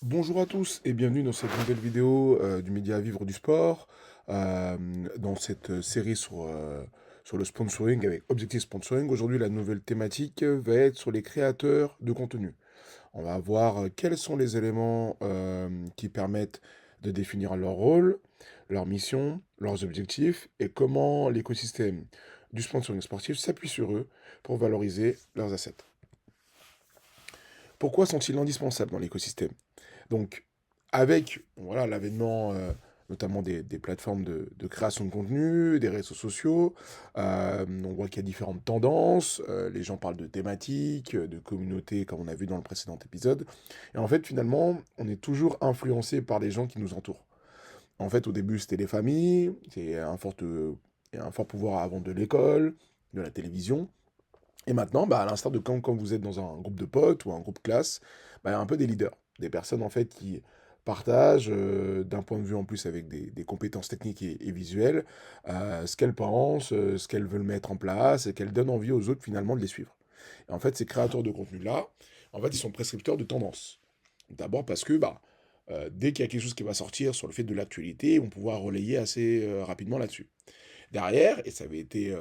Bonjour à tous et bienvenue dans cette nouvelle vidéo du média Vivre du Sport, dans cette série sur le sponsoring avec Objectif Sponsoring. Aujourd'hui, la nouvelle thématique va être sur les créateurs de contenu. On va voir quels sont les éléments qui permettent de définir leur rôle, leur mission, leurs objectifs et comment l'écosystème du sponsoring sportif s'appuie sur eux pour valoriser leurs assets. Pourquoi sont-ils indispensables dans l'écosystème? Donc, avec voilà, l'avènement notamment des plateformes de création de contenu, des réseaux sociaux, on voit qu'il y a différentes tendances. Les gens parlent de thématiques, de communautés, comme on a vu dans le précédent épisode. Et en fait, finalement, on est toujours influencé par les gens qui nous entourent. En fait, au début, c'était les familles, c'est un fort pouvoir avant de l'école, de la télévision. Et maintenant, bah, à l'instar de quand vous êtes dans un groupe de potes ou un groupe classe, bah, il y a un peu des leaders, des personnes en fait qui partagent, d'un point de vue en plus avec des compétences techniques et visuelles, ce qu'elles pensent, ce qu'elles veulent mettre en place et qu'elles donnent envie aux autres finalement de les suivre. Et en fait, ces créateurs de contenu-là, en fait, ils sont prescripteurs de tendances. D'abord parce que bah, dès qu'il y a quelque chose qui va sortir sur le fait de l'actualité, ils vont pouvoir relayer assez rapidement là-dessus. Derrière, et ça avait été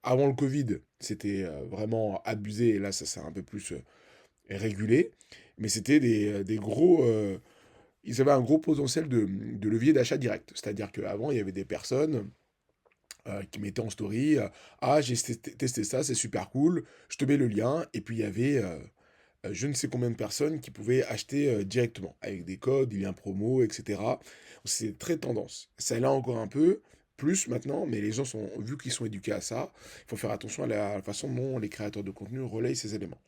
avant le Covid, c'était vraiment abusé, et là, ça s'est un peu plus régulé. Mais c'était des gros. Ils avaient un gros potentiel de levier d'achat direct. C'est-à-dire qu'avant, il y avait des personnes qui mettaient en story ah, j'ai testé ça, c'est super cool, je te mets le lien. Et puis, il y avait je ne sais combien de personnes qui pouvaient acheter directement, avec des codes, des liens promo, etc. C'est très tendance. Ça là encore un peu, plus maintenant, mais les gens sont, vu qu'ils sont éduqués à ça, il faut faire attention à la façon dont les créateurs de contenu relayent ces éléments.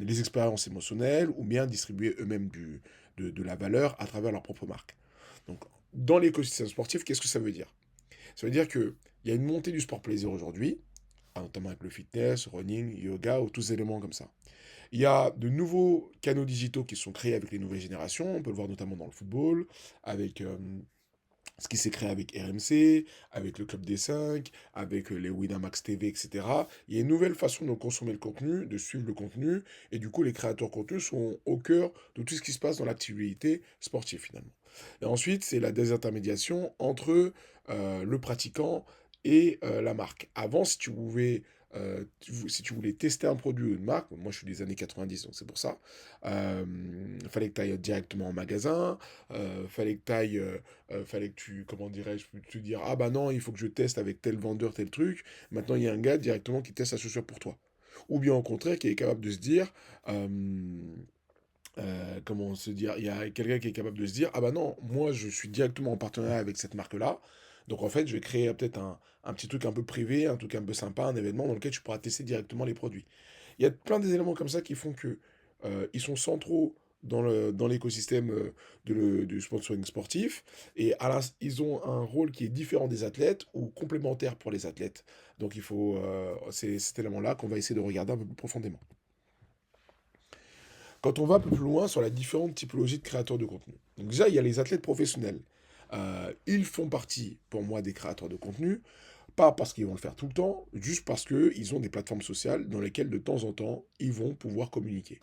Les expériences émotionnelles, ou bien distribuer eux-mêmes de la valeur à travers leur propre marque. Donc, dans l'écosystème sportif, qu'est-ce que ça veut dire? Ça veut dire qu'il y a une montée du sport plaisir aujourd'hui, notamment avec le fitness, running, yoga, ou tous ces éléments comme ça. Il y a de nouveaux canaux digitaux qui sont créés avec les nouvelles générations. On peut le voir notamment dans le football, avec ce qui s'est créé avec RMC, avec le Club des 5, avec les Winamax TV, etc. Il y a une nouvelle façon de consommer le contenu, de suivre le contenu, et du coup, les créateurs de contenu sont au cœur de tout ce qui se passe dans l'activité sportive, finalement. Et ensuite, c'est la désintermédiation entre le pratiquant et la marque. Avant, si tu pouvais si tu voulais tester un produit ou une marque, moi je suis des années 90, donc c'est pour ça, il fallait que tu ailles directement en magasin, fallait que tu ailles fallait que tu, comment dirais-je, te dire, ah bah non, il faut que je teste avec tel vendeur, tel truc. Maintenant, il y a un gars directement qui teste la chaussure pour toi. Ou bien au contraire, qui est capable de se dire, euh, comment se dire, il y a quelqu'un qui est capable de se dire, ah bah non, moi je suis directement en partenariat avec cette marque-là. Donc en fait, je vais créer peut-être un petit truc un peu privé, un truc un peu sympa, un événement dans lequel tu pourras tester directement les produits. Il y a plein des éléments comme ça qui font que ils sont centraux dans l'écosystème du sponsoring sportif et ils ont un rôle qui est différent des athlètes ou complémentaire pour les athlètes. Donc il faut, c'est cet élément-là qu'on va essayer de regarder un peu plus profondément. Quand on va un peu plus loin sur la différente typologie de créateurs de contenu. Donc déjà, il y a les athlètes professionnels. Ils font partie, pour moi, des créateurs de contenu, pas parce qu'ils vont le faire tout le temps, juste parce qu'ils ont des plateformes sociales dans lesquelles de temps en temps, ils vont pouvoir communiquer.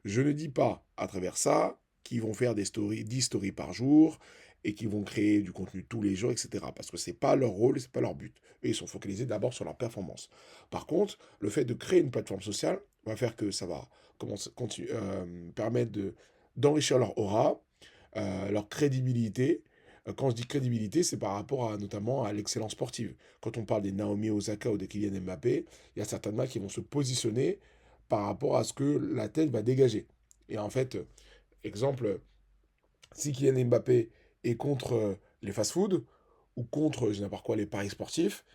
Je ne dis pas à travers ça qu'ils vont faire des stories, 10 stories par jour et qu'ils vont créer du contenu tous les jours, etc. Parce que c'est pas leur rôle, c'est pas leur but. Et ils sont focalisés d'abord sur leur performance. Par contre, le fait de créer une plateforme sociale va faire que ça va permettre d'enrichir leur aura, leur crédibilité. Quand je dis crédibilité, c'est par rapport à, notamment à l'excellence sportive. Quand on parle des Naomi Osaka ou des Kylian Mbappé, il y a certaines marques qui vont se positionner par rapport à ce que la tête va dégager. Et en fait, exemple, si Kylian Mbappé est contre les fast-foods ou contre, je sais n'importe quoi, les paris sportifs,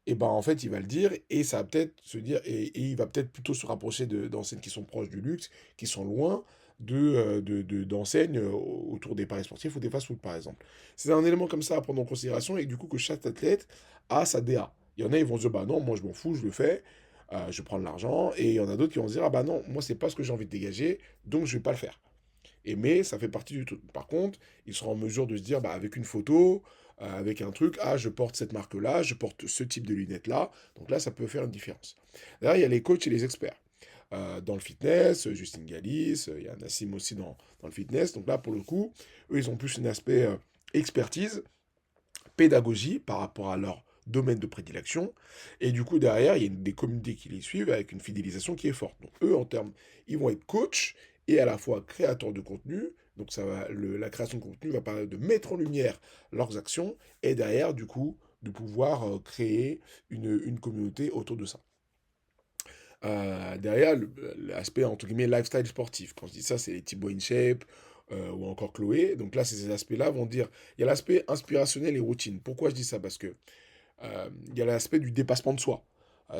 et ben en fait, il va le dire et ça va peut-être se dire et il va peut-être plutôt se rapprocher d'enseignes qui sont proches du luxe, qui sont loin d'enseignes autour des paris sportifs ou des fast-food par exemple. C'est un élément comme ça à prendre en considération et du coup que chaque athlète a sa DA. Il y en a, ils vont se dire bah non, moi je m'en fous, je le fais, je prends de l'argent et il y en a d'autres qui vont se dire ah bah non, moi c'est pas ce que j'ai envie de dégager, donc je vais pas le faire. Et mais ça fait partie du truc. Par contre, ils seront en mesure de se dire, bah, avec une photo, avec un truc, ah, je porte cette marque-là, je porte ce type de lunettes-là. Donc là, ça peut faire une différence. Là, il y a les coachs et les experts. dans le fitness, Justine Galis, il y a Nassim aussi dans le fitness. Donc là, pour le coup, eux, ils ont plus un aspect expertise, pédagogie par rapport à leur domaine de prédilection. Et du coup, derrière, il y a des communautés qui les suivent avec une fidélisation qui est forte. Donc eux, en termes, ils vont être coach et à la fois créateurs de contenu. Donc ça va, la création de contenu va permettre de mettre en lumière leurs actions et derrière, du coup, de pouvoir créer une communauté autour de ça. Derrière, l'aspect, entre guillemets, lifestyle sportif. Quand je dis ça, c'est les Thibaut InShape ou encore Chloé. Donc là, ces aspects-là vont dire, il y a l'aspect inspirationnel et routine. Pourquoi je dis ça? Parce que il y a l'aspect du dépassement de soi.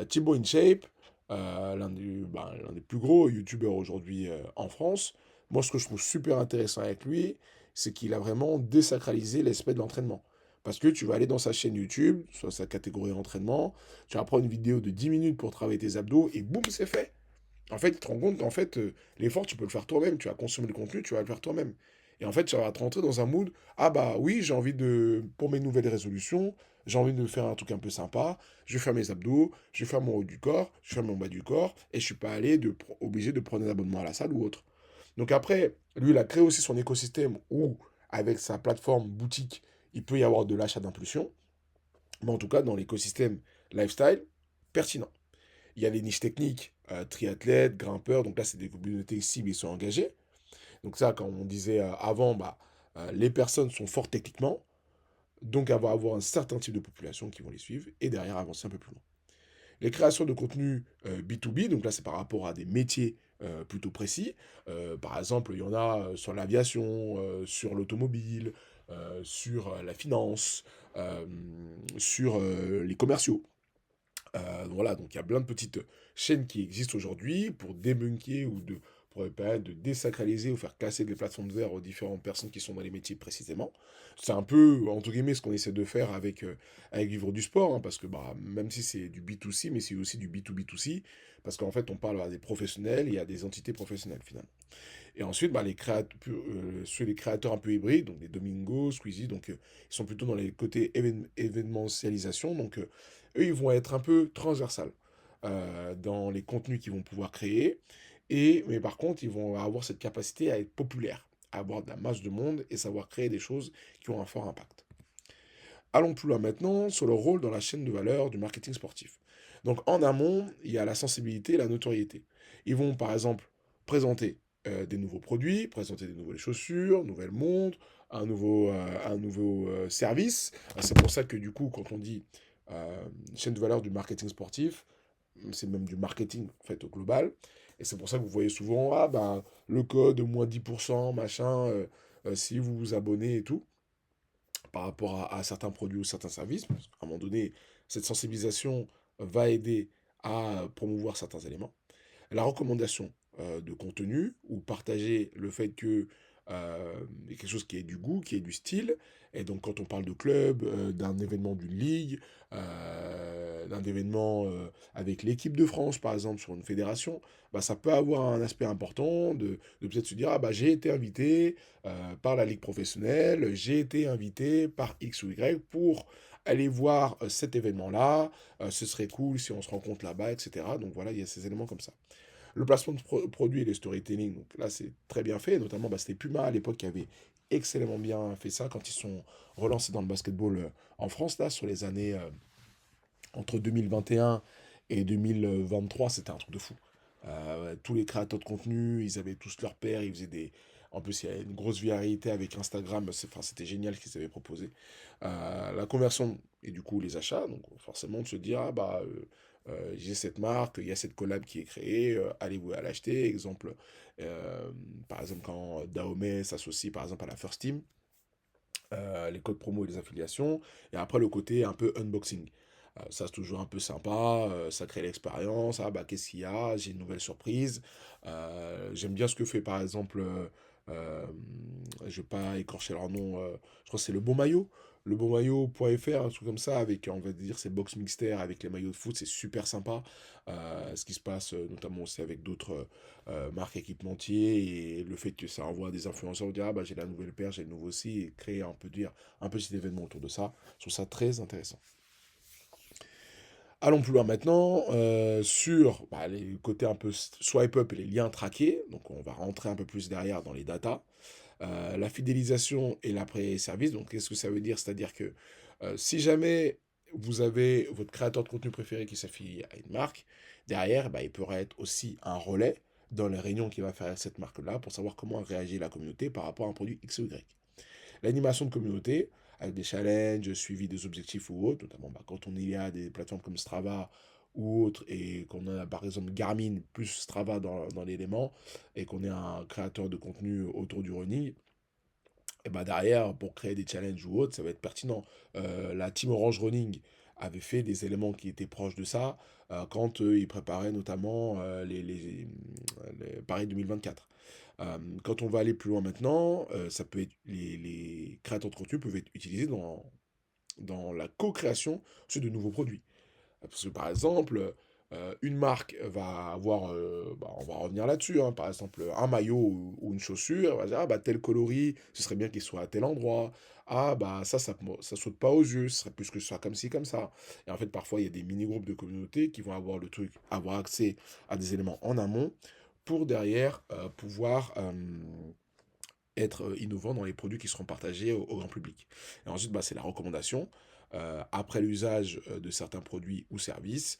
Thibaut InShape, l'un des plus gros youtubeurs aujourd'hui en France, moi, ce que je trouve super intéressant avec lui, c'est qu'il a vraiment désacralisé l'aspect de l'entraînement. Parce que tu vas aller dans sa chaîne YouTube, soit sa catégorie entraînement, tu vas prendre une vidéo de 10 minutes pour travailler tes abdos et boum, c'est fait. En fait, tu te rends compte qu'en fait, l'effort, tu peux le faire toi-même. Tu vas consommer le contenu, tu vas le faire toi-même. Et en fait, tu vas te rentrer dans un mood, ah bah oui, j'ai envie de, pour mes nouvelles résolutions, j'ai envie de faire un truc un peu sympa, je vais faire mes abdos, je vais faire mon haut du corps, je vais faire mon bas du corps, et je suis pas obligé de prendre un abonnement à la salle ou autre. Donc après, lui, il a créé aussi son écosystème où, avec sa plateforme boutique, il peut y avoir de l'achat d'impulsion, mais en tout cas, dans l'écosystème lifestyle, pertinent. Il y a les niches techniques, triathlètes, grimpeurs, donc là, c'est des communautés cibles, ils sont engagés. Donc ça, quand on disait avant, bah, les personnes sont fortes techniquement, donc elle va avoir un certain type de population qui vont les suivre, et derrière avancer un peu plus loin. Les créations de contenu B2B, donc là c'est par rapport à des métiers plutôt précis. Par exemple, il y en a sur l'aviation, sur l'automobile, sur la finance, euh, sur les commerciaux. Voilà, donc il y a plein de petites chaînes qui existent aujourd'hui pour débunker pour permettre de désacraliser ou faire casser des plateformes vertes aux différentes personnes qui sont dans les métiers précisément. C'est un peu, entre guillemets, ce qu'on essaie de faire avec Vivre du Sport, hein, parce que bah, même si c'est du B2C, mais c'est aussi du B2B2C, parce qu'en fait, on parle à des professionnels et à des entités professionnelles, finalement. Et ensuite, bah, sur les créateurs un peu hybrides, donc des Domingo, Squeezie, donc ils sont plutôt dans les côtés événementialisation, donc eux, ils vont être un peu transversales dans les contenus qu'ils vont pouvoir créer, mais par contre, ils vont avoir cette capacité à être populaires, à avoir de la masse de monde et savoir créer des choses qui ont un fort impact. Allons plus loin maintenant sur le rôle dans la chaîne de valeur du marketing sportif. Donc en amont, il y a la sensibilité et la notoriété. Ils vont par exemple présenter des nouveaux produits, présenter des nouvelles chaussures, nouvelles montres, un nouveau service. C'est pour ça que du coup, quand on dit chaîne de valeur du marketing sportif, c'est même du marketing en fait au global. Et c'est pour ça que vous voyez souvent, ah ben, le code moins 10%, machin, si vous vous abonnez et tout par rapport à certains produits ou certains services, parce qu'à un moment donné, cette sensibilisation va aider à promouvoir certains éléments. La recommandation de contenu, ou partager le fait que y a quelque chose qui ait du goût, qui ait du style. Et donc quand on parle de club, d'un événement d'une ligue, d'un événement avec l'équipe de France, par exemple, sur une fédération, bah, ça peut avoir un aspect important de peut-être se dire, ah bah j'ai été invité par la ligue professionnelle, j'ai été invité par X ou Y pour aller voir cet événement-là, ce serait cool si on se rencontre là-bas, etc. Donc voilà, il y a ces éléments comme ça. Le placement de produits et le storytelling, donc là c'est très bien fait, notamment bah, c'était Puma à l'époque qui avait excellemment bien fait ça quand ils sont relancés dans le basketball en France, là, sur les années entre 2021 et 2023, c'était un truc de fou. Tous les créateurs de contenu, ils avaient tous leur père, ils faisaient des... En plus, il y a une grosse viralité avec Instagram, enfin, c'était génial ce qu'ils avaient proposé. La conversion et du coup les achats, donc forcément de se dire, ah bah, j'ai cette marque, il y a cette collab qui est créée, allez-vous à l'acheter. Exemple, par exemple, quand Dahomey s'associe par exemple à la First Team, les codes promo et les affiliations, et après le côté un peu unboxing. Ça, c'est toujours un peu sympa, ça crée l'expérience. Ah bah, qu'est-ce qu'il y a? J'ai une nouvelle surprise. J'aime bien ce que fait par exemple, euh, je vais pas écorcher leur nom, je crois que c'est le Bon Maillot. Le Bon Maillot.fr, un truc comme ça, avec, on va dire, ces box mixtaires avec les maillots de foot, c'est super sympa. Ce qui se passe notamment aussi avec d'autres marques équipementiers et le fait que ça envoie des influenceurs dire ah bah j'ai la nouvelle paire, j'ai le nouveau aussi et créer un peu dire un petit événement autour de ça. Je trouve ça très intéressant. Allons plus loin maintenant sur les côtés un peu swipe up et les liens traqués. Donc on va rentrer un peu plus derrière dans les datas. La fidélisation et l'après-service. Donc qu'est-ce que ça veut dire? C'est-à-dire que si jamais vous avez votre créateur de contenu préféré qui s'affilie à une marque, derrière, il pourrait être aussi un relais dans les réunions qu'il va faire avec cette marque-là pour savoir comment réagit la communauté par rapport à un produit X ou Y. L'animation de communauté, avec des challenges, suivi des objectifs ou autres, notamment quand on y a des plateformes comme Strava ou autres, et qu'on a par exemple Garmin plus Strava dans l'élément, et qu'on est un créateur de contenu autour du running, et derrière, pour créer des challenges ou autres, ça va être pertinent. La team Orange Running avait fait des éléments qui étaient proches de ça quand ils préparaient notamment les Paris 2024. Quand on va aller plus loin maintenant, ça peut être, les créateurs de contenu peuvent être utilisés dans la co-création sur de nouveaux produits. Parce que par exemple, une marque va avoir, on va revenir là-dessus, hein, par exemple un maillot ou une chaussure, elle va dire, ah tel coloris, ce serait bien qu'il soit à tel endroit, ah ça saute pas aux yeux, ce serait plus que ce soit comme ci, comme ça. Et en fait, parfois, il y a des mini-groupes de communauté qui vont avoir le truc, avoir accès à des éléments en amont, pour derrière pouvoir être innovant dans les produits qui seront partagés au grand public. Et ensuite, c'est la recommandation, après l'usage de certains produits ou services,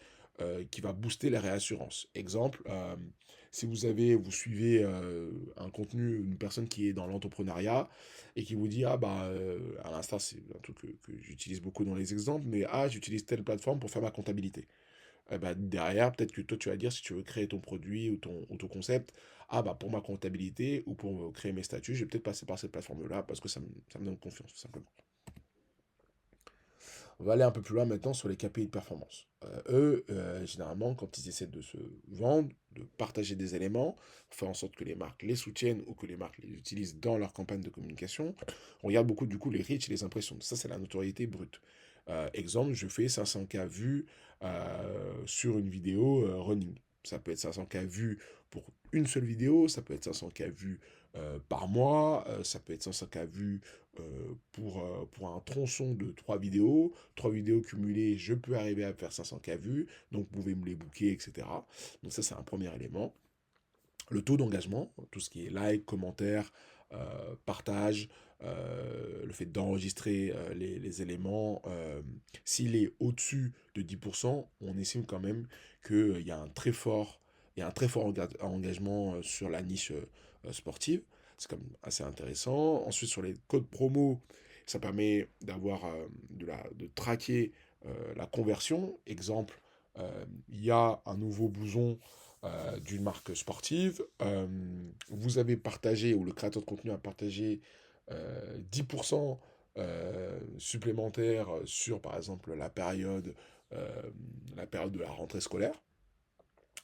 qui va booster la réassurance. Exemple, si vous suivez un contenu, une personne qui est dans l'entrepreneuriat et qui vous dit, à l'instant, c'est un truc que j'utilise beaucoup dans les exemples, mais j'utilise telle plateforme pour faire ma comptabilité. Derrière, peut-être que toi, tu vas dire, si tu veux créer ton produit ou ton concept, pour ma comptabilité ou pour créer mes statuts, je vais peut-être passer par cette plateforme-là parce que ça me donne confiance, tout simplement. On va aller un peu plus loin maintenant sur les KPI de performance. Généralement, quand ils essaient de se vendre, de partager des éléments, faire en sorte que les marques les soutiennent ou que les marques les utilisent dans leur campagne de communication, on regarde beaucoup du coup les reach et les impressions. Ça, c'est la notoriété brute. Exemple, je fais 500K vues sur une vidéo running. Ça peut être 500K vues pour une seule vidéo, ça peut être 500K vues par mois, ça peut être 500K vues pour un tronçon de 3 vidéos cumulées, je peux arriver à faire 500K vues, donc vous pouvez me les booker, etc. Donc ça, c'est un premier élément. Le taux d'engagement, tout ce qui est like, commentaire, partage, le fait d'enregistrer les éléments, s'il est au-dessus de 10%, on estime quand même qu'il y a il y a un très fort engagement sur la niche sportive. C'est quand même assez intéressant. Ensuite, sur les codes promo, ça permet d'avoir de traquer la conversion. Exemple, il y a un nouveau blouson d'une marque sportive. Vous avez partagé, ou le créateur de contenu a partagé 10% supplémentaire sur, par exemple, euh, la période de la rentrée scolaire.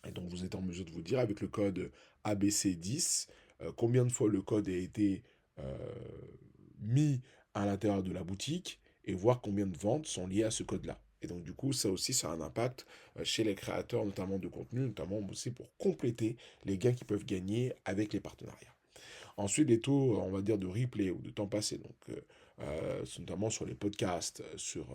Et donc, vous êtes en mesure de vous dire, avec le code ABC10, combien de fois le code a été euh, mis à l'intérieur de la boutique et voir combien de ventes sont liées à ce code-là. Et donc, du coup, ça aussi, ça a un impact chez les créateurs, notamment de contenu, notamment aussi pour compléter les gains qu'ils peuvent gagner avec les partenariats. Ensuite, les taux, on va dire, de replay ou de temps passé, donc notamment sur les podcasts, sur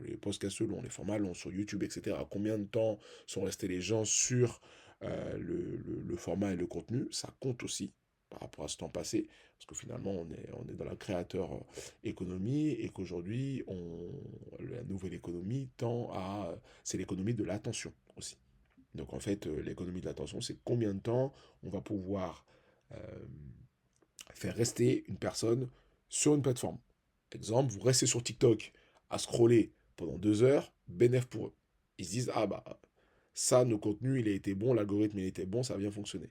les podcasts longs, les formats longs, sur YouTube, etc. Combien de temps sont restés les gens sur le format et le contenu, ça compte aussi par rapport à ce temps passé, parce que finalement, on est dans la créateur économie et qu'aujourd'hui, la nouvelle économie tend à... C'est l'économie de l'attention aussi. Donc en fait, l'économie de l'attention, c'est combien de temps on va pouvoir euh, faire rester une personne sur une plateforme. Exemple, vous restez sur TikTok à scroller pendant 2 heures, bénéf pour eux. Ils se disent, ça, nos contenus, il a été bon, l'algorithme, il était bon, ça a bien fonctionné.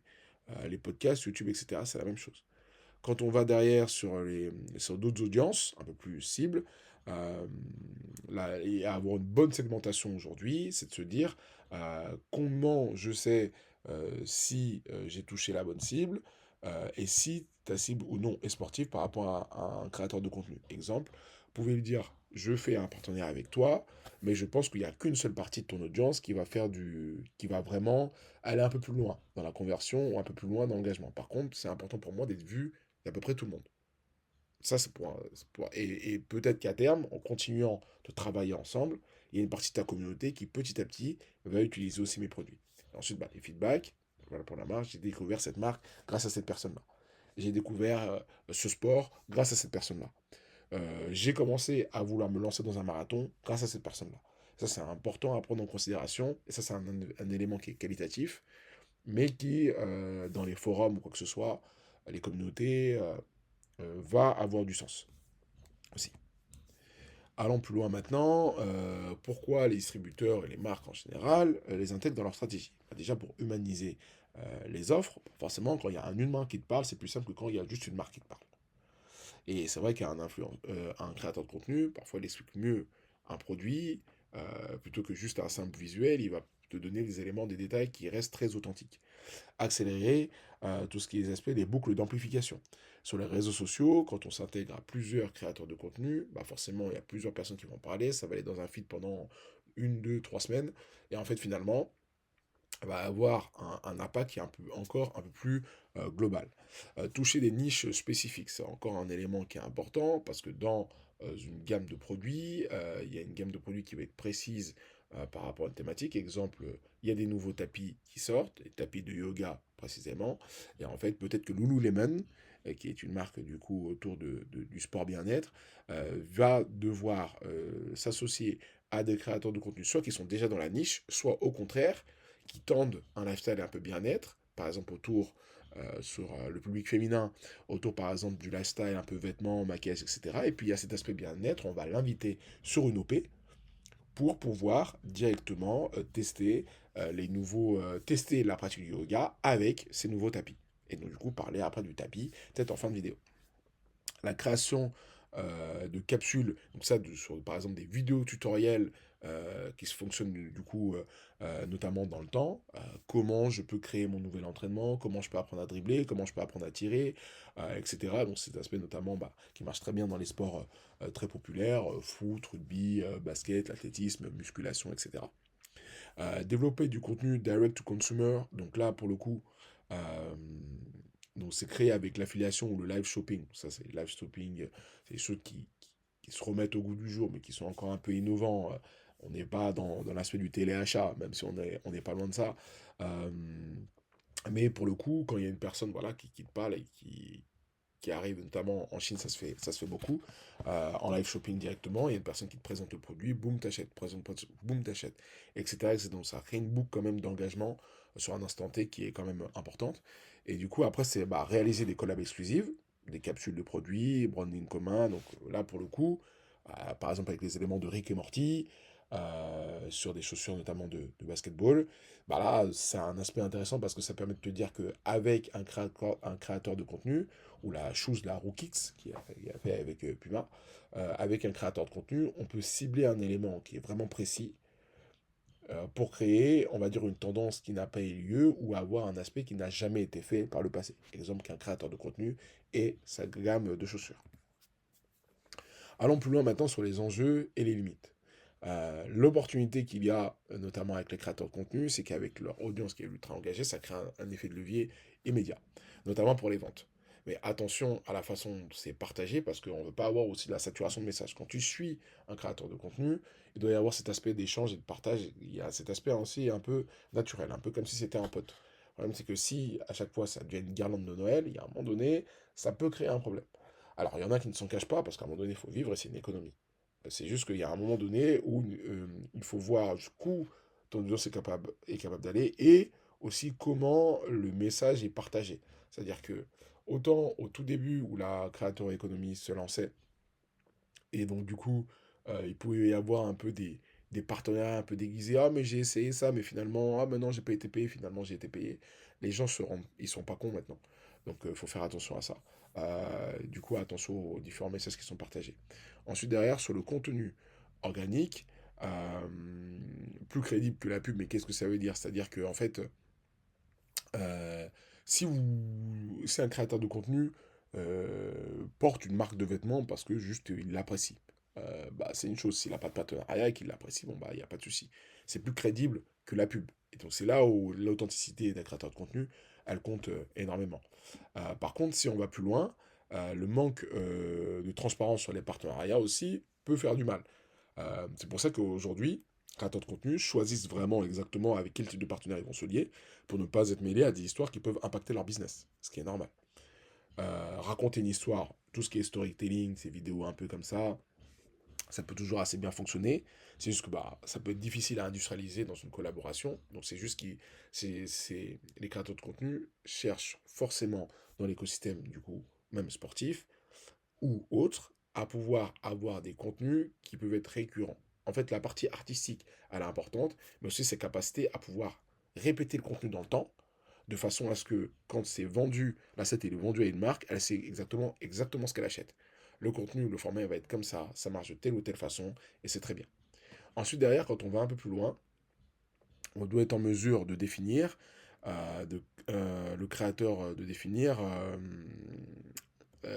Les podcasts, YouTube, etc., c'est la même chose. Quand on va derrière sur d'autres audiences, un peu plus cibles, euh, et avoir une bonne segmentation aujourd'hui, c'est de se dire comment je sais si j'ai touché la bonne cible et si ta cible ou non est sportive par rapport à un créateur de contenu. Exemple, vous pouvez lui dire, je fais un partenariat avec toi, mais je pense qu'il n'y a qu'une seule partie de ton audience qui va vraiment aller un peu plus loin dans la conversion ou un peu plus loin dans l'engagement. Par contre, c'est important pour moi d'être vu d'à peu près tout le monde. Ça, et peut-être qu'à terme, en continuant de travailler ensemble, il y a une partie de ta communauté qui petit à petit va utiliser aussi mes produits. Et ensuite, les feedbacks, voilà pour la marque, j'ai découvert cette marque grâce à cette personne-là. J'ai découvert ce sport grâce à cette personne-là. J'ai commencé à vouloir me lancer dans un marathon grâce à cette personne-là. Ça, c'est important à prendre en considération. Et ça, c'est un élément qui est qualitatif, mais qui, dans les forums ou quoi que ce soit, les communautés, va avoir du sens aussi. Allons plus loin maintenant, pourquoi les distributeurs et les marques en général les intègrent dans leur stratégie? Déjà pour humaniser les offres, forcément quand il y a un humain qui te parle, c'est plus simple que quand il y a juste une marque qui te parle. Et c'est vrai un créateur de contenu, parfois il explique mieux un produit, plutôt que juste un simple visuel, il va te donner des éléments, des détails qui restent très authentiques. Accélérer tout ce qui est les aspects des boucles d'amplification. Sur les réseaux sociaux, quand on s'intègre à plusieurs créateurs de contenu, forcément il y a plusieurs personnes qui vont parler, ça va aller dans un feed pendant une, deux, 3 semaines, et en fait finalement, va avoir un impact qui est encore un peu plus global. Toucher des niches spécifiques, c'est encore un élément qui est important parce que dans une gamme de produits, il y a une gamme de produits qui va être précise par rapport à une thématique. Exemple, il y a des nouveaux tapis qui sortent, des tapis de yoga précisément. Et en fait, peut-être que Lululemon, qui est une marque du coup autour du sport bien-être, va devoir s'associer à des créateurs de contenu, soit qui sont déjà dans la niche, soit au contraire, qui tendent un lifestyle un peu bien-être, par exemple autour sur le public féminin, autour par exemple du lifestyle un peu vêtements, maquillage, etc. Et puis il y a cet aspect bien-être, on va l'inviter sur une OP pour pouvoir directement tester la pratique du yoga avec ces nouveaux tapis. Et donc du coup parler après du tapis, peut-être en fin de vidéo. La création de capsules, donc ça, sur par exemple des vidéos tutoriels qui se fonctionnent du coup notamment dans le temps, comment je peux créer mon nouvel entraînement, comment je peux apprendre à dribbler, comment je peux apprendre à tirer, etc. Donc cet aspect notamment qui marche très bien dans les sports très populaires, foot, rugby, basket, athlétisme, musculation, etc. Développer du contenu direct to consumer, donc là pour le coup, euh, donc c'est créé avec l'affiliation ou le live shopping. Ça c'est live shopping, c'est des choses qui se remettent au goût du jour, mais qui sont encore un peu innovants. On n'est pas dans l'aspect du téléachat, même si on n'est pas loin de ça. Euh, mais pour le coup, quand il y a une personne voilà, qui te parle et qui arrive, notamment en Chine, ça se fait beaucoup, en live shopping directement, il y a une personne qui te présente le produit, boum, t'achètes, boum, t'achètes, etc., etc. Donc ça crée une boucle quand même d'engagement sur un instant T qui est quand même importante. Et du coup, après, c'est réaliser des collabs exclusives, des capsules de produits, branding commun. Donc là, pour le coup, par exemple avec les éléments de Rick et Morty, sur des chaussures notamment de basketball, là, c'est un aspect intéressant parce que ça permet de te dire qu'avec un créateur de contenu, ou la chose, la Rookix, qui a fait avec Puma, avec un créateur de contenu, on peut cibler un élément qui est vraiment précis pour créer, on va dire, une tendance qui n'a pas eu lieu ou avoir un aspect qui n'a jamais été fait par le passé. Exemple qu'un créateur de contenu et sa gamme de chaussures. Allons plus loin maintenant sur les enjeux et les limites. L'opportunité qu'il y a, notamment avec les créateurs de contenu, c'est qu'avec leur audience qui est ultra engagée, ça crée un effet de levier immédiat, notamment pour les ventes. Mais attention à la façon dont c'est partagé, parce qu'on ne veut pas avoir aussi de la saturation de messages. Quand tu suis un créateur de contenu, il doit y avoir cet aspect d'échange et de partage. Il y a cet aspect aussi un peu naturel, un peu comme si c'était un pote. Le problème, c'est que si à chaque fois ça devient une guirlande de Noël, il y a un moment donné, ça peut créer un problème. Alors, il y en a qui ne s'en cachent pas, parce qu'à un moment donné, il faut vivre et c'est une économie. C'est juste qu'il y a un moment donné où il faut voir jusqu'où ton audience est capable d'aller et aussi comment le message est partagé. C'est-à-dire que, autant au tout début où la créateur économie se lançait, et donc du coup, il pouvait y avoir un peu des partenariats un peu déguisés. Ah, mais j'ai essayé ça, mais finalement, ah, maintenant j'ai pas été payé, finalement j'ai été payé. Les gens ils sont pas cons maintenant. Donc, il faut faire attention à ça. Du coup, attention aux différents messages qui sont partagés. Ensuite, derrière, sur le contenu organique, euh, plus crédible que la pub, mais qu'est-ce que ça veut dire? C'est-à-dire que, en fait, euh, si un créateur de contenu porte une marque de vêtements parce que juste il l'apprécie, c'est une chose. S'il n'a pas de partenariat et qu'il l'apprécie, bon, il n'y a pas de souci. C'est plus crédible que la pub. Et donc, c'est là où l'authenticité d'un créateur de contenu, elle compte énormément. Par contre, si on va plus loin, le manque de transparence sur les partenariats aussi peut faire du mal. C'est pour ça qu'aujourd'hui, créateurs de contenu choisissent vraiment exactement avec quel type de partenaire ils vont se lier pour ne pas être mêlés à des histoires qui peuvent impacter leur business, ce qui est normal. Raconter une histoire, tout ce qui est storytelling, ces vidéos un peu comme ça peut toujours assez bien fonctionner. C'est juste que bah, ça peut être difficile à industrialiser dans une collaboration. Donc c'est juste que les créateurs de contenu cherchent forcément dans l'écosystème, du coup, même sportif ou autre, à pouvoir avoir des contenus qui peuvent être récurrents. En fait, la partie artistique, elle est importante, mais aussi ses capacités à pouvoir répéter le contenu dans le temps, de façon à ce que quand c'est vendu, l'asset est vendu à une marque, elle sait exactement ce qu'elle achète. Le contenu, le format il va être comme ça marche de telle ou telle façon, et c'est très bien. Ensuite, derrière, quand on va un peu plus loin, on doit être en mesure de définir, le créateur de définir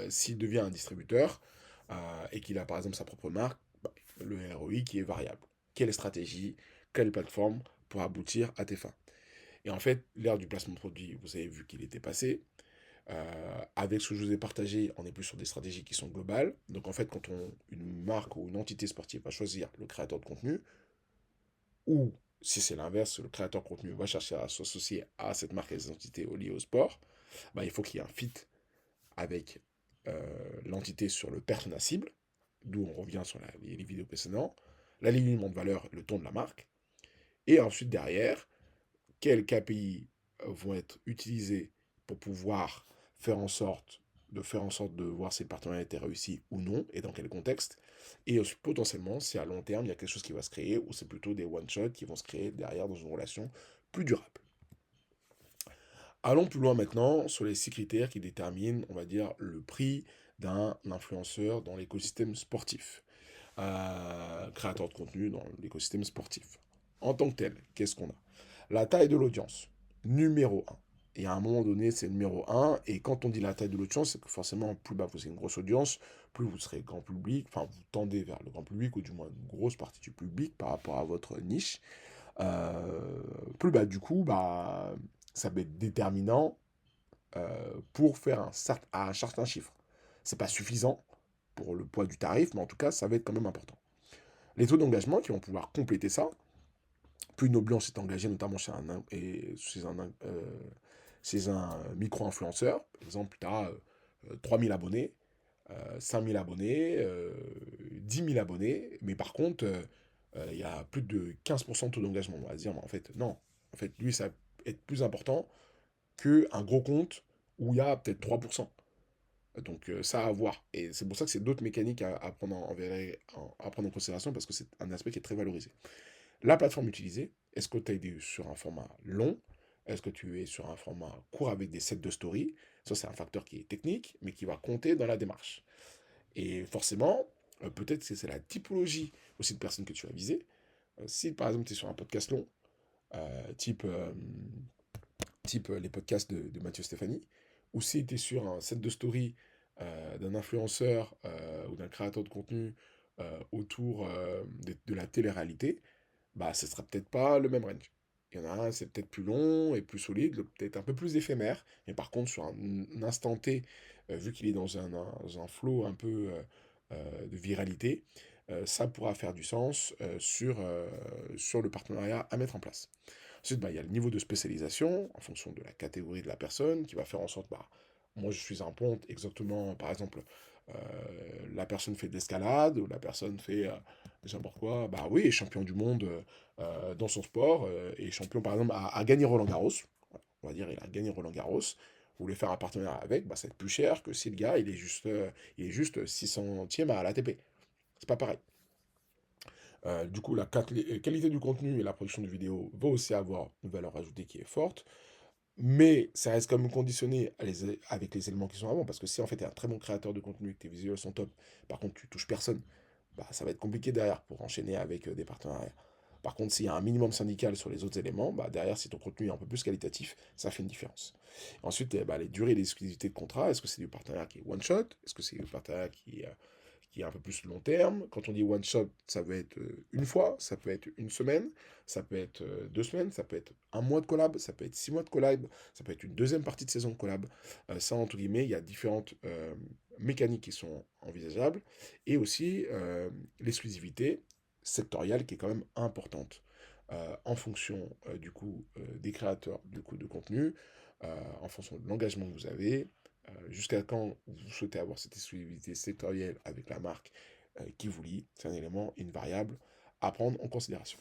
s'il devient un distributeur et qu'il a par exemple sa propre marque, bah, le ROI qui est variable. Quelle stratégie, quelle plateforme pour aboutir à tes fins. Et en fait, l'ère du placement de produit, vous avez vu qu'il était passé. Avec ce que je vous ai partagé, on est plus sur des stratégies qui sont globales. Donc en fait, quand une marque ou une entité sportive va choisir le créateur de contenu, ou si c'est l'inverse, le créateur de contenu va chercher à s'associer à cette marque et des entités liées au sport, bah, il faut qu'il y ait un fit avec l'entité sur le persona cible, d'où on revient sur les vidéos précédentes, l'alignement de valeur, le ton de la marque, et ensuite derrière, quels KPI vont être utilisés pour pouvoir faire en sorte de voir si le partenariat a été réussi ou non, et dans quel contexte, et potentiellement si à long terme il y a quelque chose qui va se créer, ou c'est plutôt des one-shots qui vont se créer derrière dans une relation plus durable. Allons plus loin maintenant sur les 6 critères qui déterminent, on va dire, le prix d'un influenceur dans l'écosystème sportif. Créateur de contenu dans l'écosystème sportif. En tant que tel, qu'est-ce qu'on a? La taille de l'audience, numéro un. Et à un moment donné, c'est numéro un. Et quand on dit la taille de l'audience, c'est que forcément, plus bah, vous avez une grosse audience, plus vous serez grand public, enfin, vous tendez vers le grand public, ou du moins une grosse partie du public par rapport à votre niche. Plus bah, du coup, bah, ça va être déterminant pour faire un certain chiffre. C'est pas suffisant pour le poids du tarif, mais en tout cas, ça va être quand même important. Les taux d'engagement qui vont pouvoir compléter ça, plus une audience est engagée, notamment chez un micro-influenceur, par exemple, tu as 3000 abonnés, 5000 abonnés, 10 000 abonnés, mais par contre, il y a plus de 15% de taux d'engagement. On va se dire, mais en fait, non. En fait, lui, ça va être plus important qu'un gros compte où il y a peut-être 3%. Donc ça à voir. Et c'est pour ça que c'est d'autres mécaniques à prendre à prendre en considération parce que c'est un aspect qui est très valorisé. La plateforme utilisée, est-ce que tu es sur un format long? Est-ce que tu es sur un format court avec des sets de story? Ça, c'est un facteur qui est technique, mais qui va compter dans la démarche. Et forcément, peut-être que c'est la typologie aussi de personnes que tu vas viser. Si par exemple tu es sur un podcast long, euh, type, euh, type les podcasts de Mathieu Stéphanie, ou si tu es sur un set de story d'un influenceur ou d'un créateur de contenu autour de la télé-réalité, bah, ce sera peut-être pas le même range. Il y en a un, c'est peut-être plus long et plus solide, peut-être un peu plus éphémère, mais par contre, sur un instant T, vu qu'il est dans un flow un peu de viralité, ça pourra faire du sens sur le partenariat à mettre en place. Ensuite, bah, il y a le niveau de spécialisation, en fonction de la catégorie de la personne, qui va faire en sorte, bah, moi je suis un ponte, exactement, par exemple, euh, la personne fait de l'escalade, ou la personne fait n'importe quoi, bah oui, champion du monde dans son sport, et champion par exemple à gagner Roland Garros, voilà, on va dire il a gagné Roland Garros, vous voulez faire un partenariat avec, bah, ça va être plus cher que si le gars il est juste 600e à l'ATP. C'est pas pareil. Du coup, la qualité du contenu et la production de vidéos va aussi avoir une valeur ajoutée qui est forte, mais ça reste quand même conditionné avec les éléments qui sont avant, parce que si en fait tu es un très bon créateur de contenu, que tes visuels sont top, par contre tu touches personne, bah, ça va être compliqué derrière pour enchaîner avec des partenariats. Par contre, s'il y a un minimum syndical sur les autres éléments, bah, derrière, si ton contenu est un peu plus qualitatif, ça fait une différence. Ensuite, bah, les durées et les exclusivités de contrat, est-ce que c'est du partenariat qui est one shot? Est-ce que c'est du partenariat qui est un peu plus long terme? Quand on dit one shot, ça peut être une fois, ça peut être une semaine, ça peut être 2 semaines, ça peut être un mois de collab, ça peut être 6 mois de collab, ça peut être une deuxième partie de saison de collab. Ça, entre guillemets, il y a différentes mécaniques qui sont envisageables. Et aussi l'exclusivité. sectorielle qui est quand même importante en fonction des créateurs de contenu, en fonction de l'engagement que vous avez, jusqu'à quand vous souhaitez avoir cette exclusivité sectorielle avec la marque qui vous lie. C'est un élément, une variable à prendre en considération.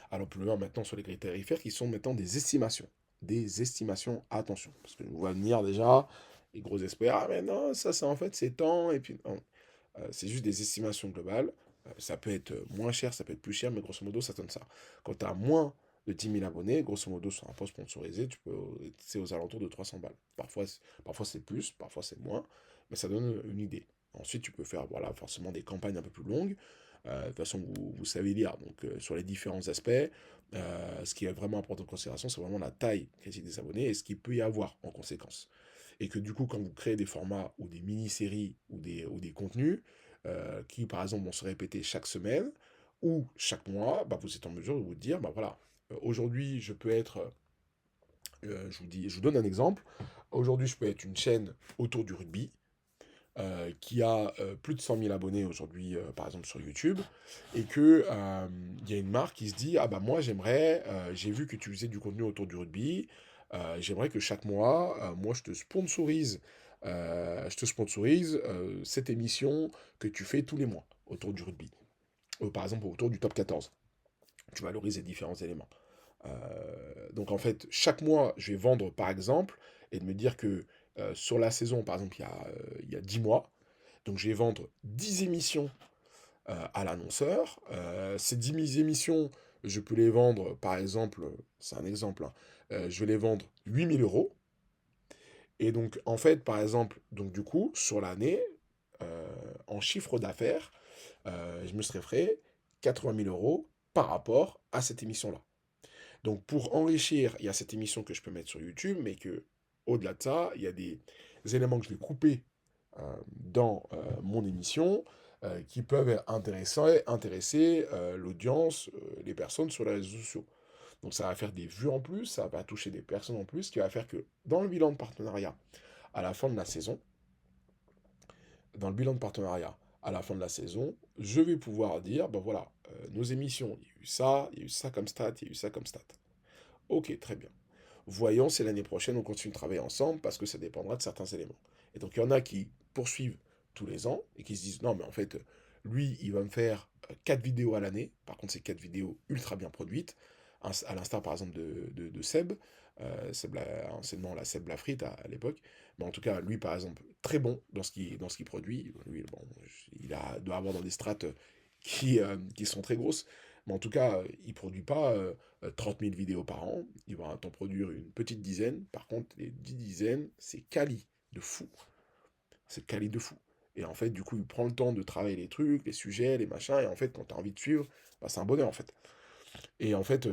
Alors plus loin maintenant sur les grilles tarifaires qui sont maintenant des estimations. Des estimations, attention, parce que nous va venir déjà les gros experts, ah mais non, ça c'est en fait c'est tant, et puis non. C'est juste des estimations globales. Ça peut être moins cher, ça peut être plus cher, mais grosso modo, ça donne ça. Quand tu as moins de 10 000 abonnés, grosso modo, sur un post sponsorisé, c'est aux alentours de 300 balles. Parfois c'est plus, parfois c'est moins, mais ça donne une idée. Ensuite, tu peux faire voilà, forcément des campagnes un peu plus longues. De toute façon, vous savez lire. Donc, sur les différents aspects, ce qui est vraiment important en considération, c'est vraiment la taille quasi des abonnés et ce qu'il peut y avoir en conséquence. Et que du coup, quand vous créez des formats ou des mini-séries ou des contenus qui, par exemple, vont se répéter chaque semaine ou chaque mois, bah, vous êtes en mesure de vous dire, bah voilà, aujourd'hui, je peux être, je vous donne un exemple, aujourd'hui, je peux être une chaîne autour du rugby, qui a plus de 100 000 abonnés aujourd'hui, par exemple sur YouTube, et que il y a une marque qui se dit, ah bah moi j'aimerais, j'ai vu que tu faisais du contenu autour du rugby, j'aimerais que chaque mois, moi je te sponsorise cette émission que tu fais tous les mois autour du rugby. Par exemple autour du top 14. Tu valorises les différents éléments. Donc en fait, chaque mois, je vais vendre par exemple, et de me dire que sur la saison, par exemple, il y a 10 mois, donc je vais vendre 10 émissions à l'annonceur. Ces 10 émissions, je peux les vendre, par exemple, c'est un exemple, hein, je vais les vendre 8 000 euros. Et donc en fait, par exemple, donc du coup, sur l'année, en chiffre d'affaires, je me serais fait 80 000 euros par rapport à cette émission-là. Donc pour enrichir, il y a cette émission que je peux mettre sur YouTube, mais que au-delà de ça, il y a des éléments que je vais couper dans mon émission qui peuvent intéresser l'audience, les personnes sur les réseaux sociaux. Donc ça va faire des vues en plus, ça va toucher des personnes en plus, ce qui va faire que dans le bilan de partenariat, à la fin de la saison, dans le bilan de partenariat, à la fin de la saison, je vais pouvoir dire, ben voilà, nos émissions, il y a eu ça comme stat, il y a eu ça comme stat. Ok, très bien. Voyons si l'année prochaine on continue de travailler ensemble parce que ça dépendra de certains éléments. Et donc il y en a qui poursuivent tous les ans et qui se disent non mais en fait lui il va me faire 4 vidéos à l'année. Par contre c'est 4 vidéos ultra bien produites, à l'instar par exemple de Seb, anciennement la Seb Lafrite à l'époque. Mais en tout cas lui par exemple très bon dans ce qu'il produit. Lui bon, doit avoir dans des strates qui sont très grosses. Mais en tout cas, il ne produit pas 30 000 vidéos par an. Il va t'en produire une petite dizaine. Par contre, les 10 dizaines, c'est quali de fou. C'est quali de fou. Et en fait, du coup, il prend le temps de travailler les trucs, les sujets, les machins. Et en fait, quand tu as envie de suivre, bah, c'est un bonheur, en fait. Et en fait,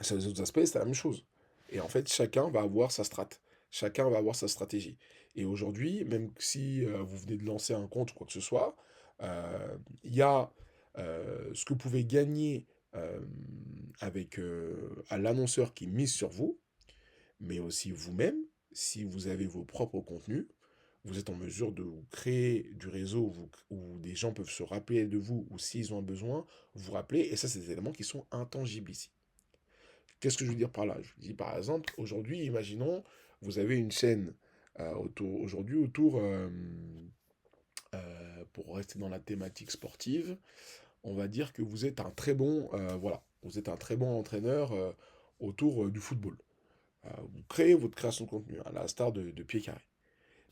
sur les autres aspects, c'est la même chose. Et en fait, chacun va avoir sa strat. Chacun va avoir sa stratégie. Et aujourd'hui, même si vous venez de lancer un compte ou quoi que ce soit, il y a ce que vous pouvez gagner euh, avec à l'annonceur qui mise sur vous, mais aussi vous-même, si vous avez vos propres contenus, vous êtes en mesure de vous créer du réseau où des gens peuvent se rappeler de vous, ou s'ils ont un besoin, vous rappeler, et ça, c'est des éléments qui sont intangibles ici. Qu'est-ce que je veux dire par là? Je vous dis par exemple, aujourd'hui, imaginons, vous avez une chaîne pour rester dans la thématique sportive, on va dire que vous êtes un très bon, voilà, vous êtes un très bon entraîneur autour du football. Vous créez votre création de contenu, à l'instar de Pied Carré.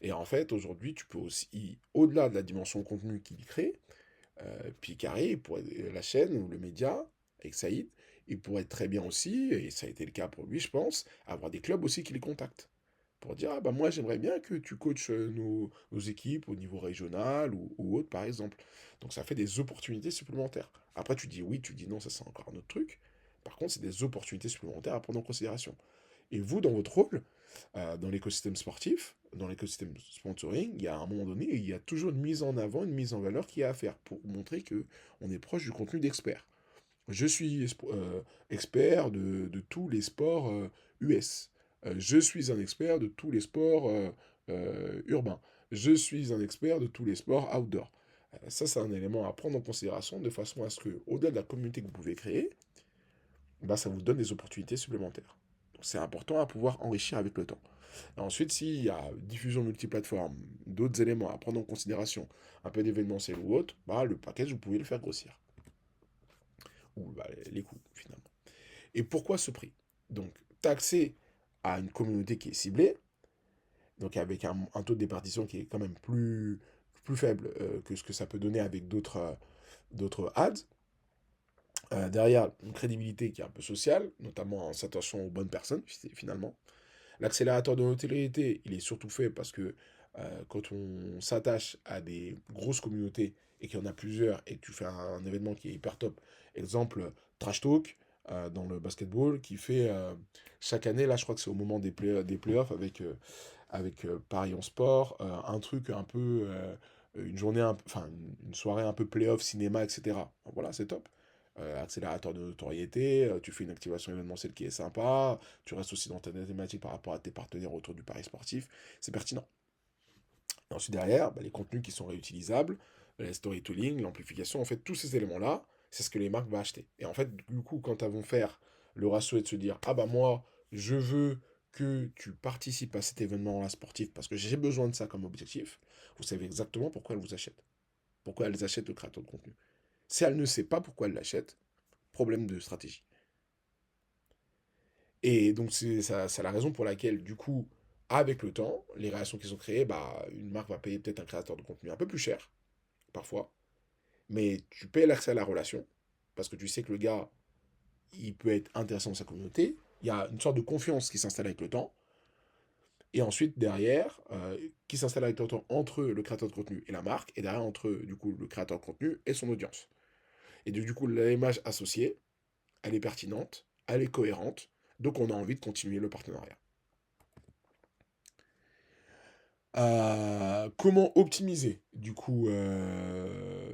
Et en fait, aujourd'hui, tu peux aussi, au-delà de la dimension contenu qu'il crée, Pied Carré, la chaîne ou le média, avec Saïd, il pourrait très bien aussi, et ça a été le cas pour lui, je pense, avoir des clubs aussi qui les contactent. Pour dire, ah bah moi j'aimerais bien que tu coaches nos équipes au niveau régional ou autre, par exemple. Donc ça fait des opportunités supplémentaires. Après tu dis oui, tu dis non, ça c'est encore un autre truc. Par contre, c'est des opportunités supplémentaires à prendre en considération. Et vous, dans votre rôle, dans l'écosystème sportif, dans l'écosystème sponsoring, il y a un moment donné, il y a toujours une mise en avant, une mise en valeur qui est à faire pour montrer que on est proche du contenu d'expert. Je suis expert de tous les sports US. Je suis un expert de tous les sports urbains. Je suis un expert de tous les sports outdoor. Ça, c'est un élément à prendre en considération de façon à ce que, au-delà de la communauté que vous pouvez créer, bah, ça vous donne des opportunités supplémentaires. Donc, c'est important à pouvoir enrichir avec le temps. Et ensuite, s'il y a diffusion multiplateforme, d'autres éléments à prendre en considération, un peu d'événementiel ou autre, bah, le package, vous pouvez le faire grossir. Ou bah, les coûts, finalement. Et pourquoi ce prix? Donc, tu as accès à une communauté qui est ciblée, donc avec un taux de départition qui est quand même plus faible que ce que ça peut donner avec d'autres ads. Derrière, une crédibilité qui est un peu sociale, notamment en s'attachant aux bonnes personnes, finalement. L'accélérateur de notoriété, il est surtout fait parce que quand on s'attache à des grosses communautés et qu'il y en a plusieurs et que tu fais un événement qui est hyper top, exemple Trash Talk dans le basketball qui fait chaque année, là je crois que c'est au moment des playoffs avec Paris en sport, un truc un peu, une journée, enfin une soirée un peu playoff, cinéma, etc. Voilà, c'est top. Accélérateur de notoriété, tu fais une activation événementielle qui est sympa, tu restes aussi dans ta thématique par rapport à tes partenaires autour du pari sportif, c'est pertinent. Et ensuite derrière, bah, les contenus qui sont réutilisables, le storytelling, l'amplification, en fait tous ces éléments-là, c'est ce que les marques vont acheter. Et en fait, du coup, quand elles vont faire le ratio et de se dire, ah bah moi, je veux que tu participes à cet événement-là sportif parce que j'ai besoin de ça comme objectif, vous savez exactement pourquoi elles vous achètent. Pourquoi elles achètent le créateur de contenu. Si elle ne sait pas pourquoi elle l'achète, problème de stratégie. Et donc, c'est la raison pour laquelle, du coup, avec le temps, les relations qu'ils ont créées, bah, une marque va payer peut-être un créateur de contenu un peu plus cher, parfois, mais tu payes l'accès à la relation, parce que tu sais que le gars, il peut être intéressant dans sa communauté, il y a une sorte de confiance qui s'installe avec le temps, et ensuite, derrière, qui s'installe avec le temps entre le créateur de contenu et la marque, et derrière, entre, du coup, le créateur de contenu et son audience. Et du coup, l'image associée, elle est pertinente, elle est cohérente, donc on a envie de continuer le partenariat. Comment optimiser du coup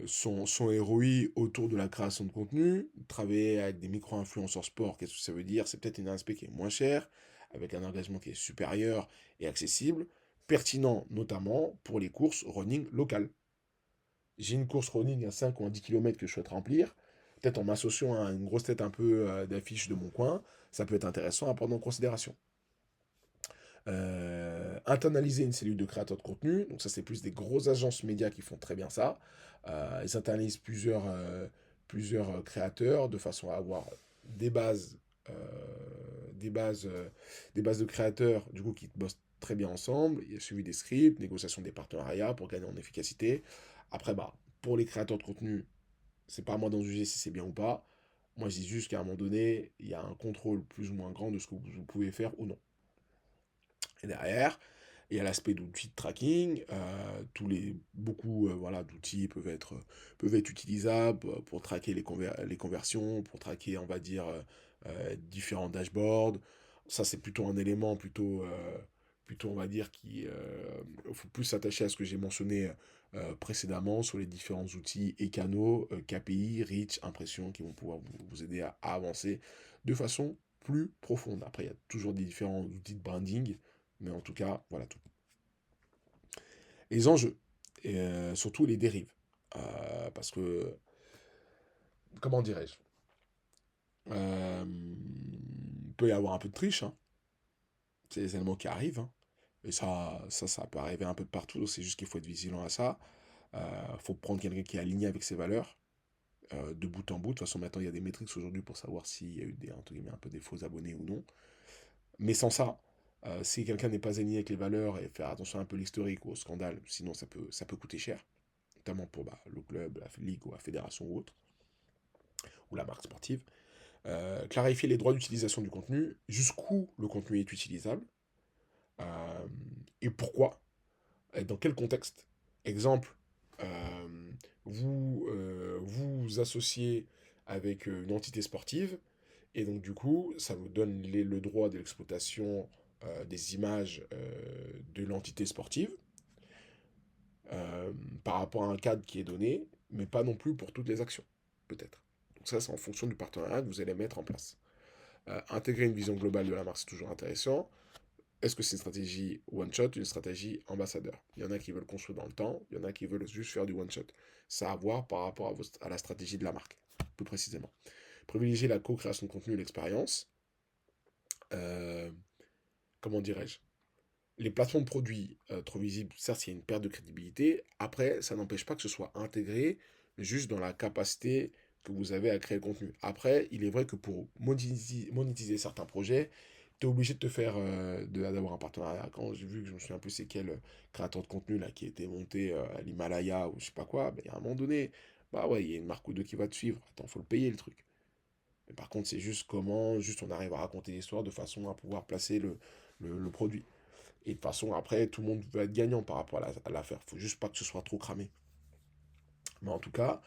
son ROI autour de la création de contenu, travailler avec des micro-influenceurs sport, qu'est-ce que ça veut dire? C'est peut-être un aspect qui est moins cher, avec un engagement qui est supérieur et accessible, pertinent notamment pour les courses running locales. J'ai une course running à 5 ou à 10 km que je souhaite remplir, peut-être en m'associant à une grosse tête un peu d'affiche de mon coin, ça peut être intéressant à prendre en considération. Internaliser une cellule de créateurs de contenu. Donc ça, c'est plus des grosses agences médias qui font très bien ça. Ils internalisent plusieurs créateurs de façon à avoir des bases, euh, des bases, euh, des bases de créateurs du coup qui bossent très bien ensemble. Il y a suivi des scripts, négociation des partenariats pour gagner en efficacité. Après, bah, pour les créateurs de contenu, c'est pas à moi d'en juger si c'est bien ou pas. Moi, je dis juste qu'à un moment donné, il y a un contrôle plus ou moins grand de ce que vous pouvez faire ou non. Et derrière, il y a l'aspect d'outils de tracking. Beaucoup voilà, d'outils peuvent être utilisables pour traquer les conversions, pour traquer, on va dire, différents dashboards. Ça, c'est plutôt un élément plutôt, on va dire, qui faut plus s'attacher à ce que j'ai mentionné précédemment sur les différents outils et canaux, KPI, Reach, Impression, qui vont pouvoir vous aider à avancer de façon plus profonde. Après, il y a toujours des différents outils de branding, mais en tout cas, voilà tout. Les enjeux, et surtout les dérives. Parce que, comment dirais-je, il peut y avoir un peu de triche, hein. C'est des éléments qui arrivent, hein. Et ça peut arriver un peu de partout, c'est juste qu'il faut être vigilant à ça. Faut prendre quelqu'un qui est aligné avec ses valeurs, de bout en bout. De toute façon, maintenant, il y a des métriques aujourd'hui pour savoir s'il y a eu entre guillemets, un peu des faux abonnés ou non. Mais sans ça, si quelqu'un n'est pas aligné avec les valeurs et faire attention un peu à l'historique ou au scandale, sinon ça peut coûter cher, notamment pour bah, le club, la ligue ou la fédération ou autre, ou la marque sportive. Clarifier les droits d'utilisation du contenu, jusqu'où le contenu est utilisable, euh, et pourquoi, et dans quel contexte. Exemple, vous associez avec une entité sportive, et donc du coup, ça vous donne le droit de l'exploitation des images de l'entité sportive par rapport à un cadre qui est donné, mais pas non plus pour toutes les actions, peut-être. Donc ça, c'est en fonction du partenariat que vous allez mettre en place. Intégrer une vision globale de la marque, c'est toujours intéressant. est-ce que c'est une stratégie one-shot ou une stratégie ambassadeur? Il y en a qui veulent construire dans le temps, il y en a qui veulent juste faire du one-shot. Ça a à voir par rapport à la stratégie de la marque, plus précisément. Privilégier la co-création de contenu et l'expérience. Euh, comment dirais-je? Les plateformes de produits trop visibles, certes, il y a une perte de crédibilité. Après, ça n'empêche pas que ce soit intégré juste dans la capacité que vous avez à créer le contenu. Après, il est vrai que pour monétiser certains projets, tu es obligé de te faire d'avoir un partenariat. Quand j'ai vu que je me souviens un peu c'est quel créateur de contenu là qui a été monté à l'Himalaya ou je sais pas quoi, ben, il y a un moment donné, bah ouais, il y a une marque ou deux qui va te suivre. Attends, faut le payer le truc. Mais par contre, c'est juste comment, juste on arrive à raconter l'histoire de façon à pouvoir placer le produit. Et de toute façon, après, tout le monde va être gagnant par rapport à l'affaire. Il faut juste pas que ce soit trop cramé. Mais en tout cas,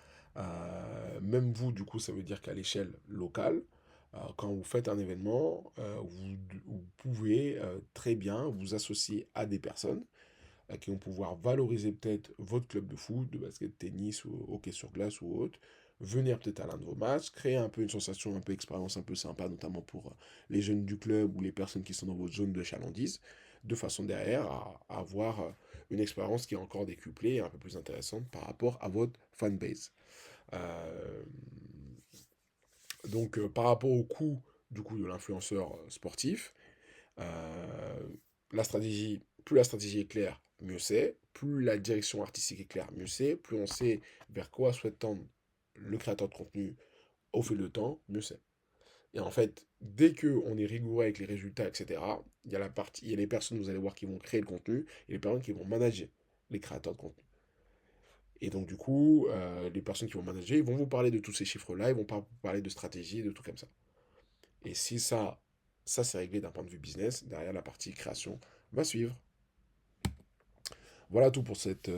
même vous, du coup, ça veut dire qu'à l'échelle locale, quand vous faites un événement, vous pouvez très bien vous associer à des personnes qui vont pouvoir valoriser peut-être votre club de foot, de basket, de tennis, ou hockey sur glace ou autre, venir peut-être à l'un de vos matchs, créer un peu une sensation, un peu expérience un peu sympa, notamment pour les jeunes du club ou les personnes qui sont dans votre zone de chalandise, de façon derrière à avoir une expérience qui est encore décuplée et un peu plus intéressante par rapport à votre fanbase. Euh, donc, par rapport au coût du coup de l'influenceur sportif, euh, plus la stratégie est claire, mieux c'est. Plus la direction artistique est claire, mieux c'est. Plus on sait vers quoi souhaite tendre le créateur de contenu au fil du temps, mieux c'est. Et en fait, dès que on est rigoureux avec les résultats, etc., il y a les personnes, vous allez voir, qui vont créer le contenu et les personnes qui vont manager les créateurs de contenu. Et donc, du coup, les personnes qui vont manager, ils vont vous parler de tous ces chiffres-là, ils vont pas vous parler de stratégie, de tout comme ça. Et si ça c'est réglé d'un point de vue business, derrière la partie création va suivre. Voilà tout pour cette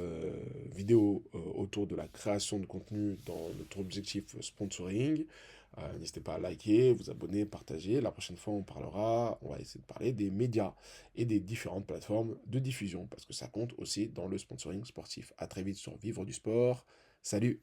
vidéo autour de la création de contenu dans notre objectif sponsoring. N'hésitez pas à liker, vous abonner, partager. La prochaine fois, on va essayer de parler des médias et des différentes plateformes de diffusion parce que ça compte aussi dans le sponsoring sportif. À très vite sur Vivre du Sport. Salut!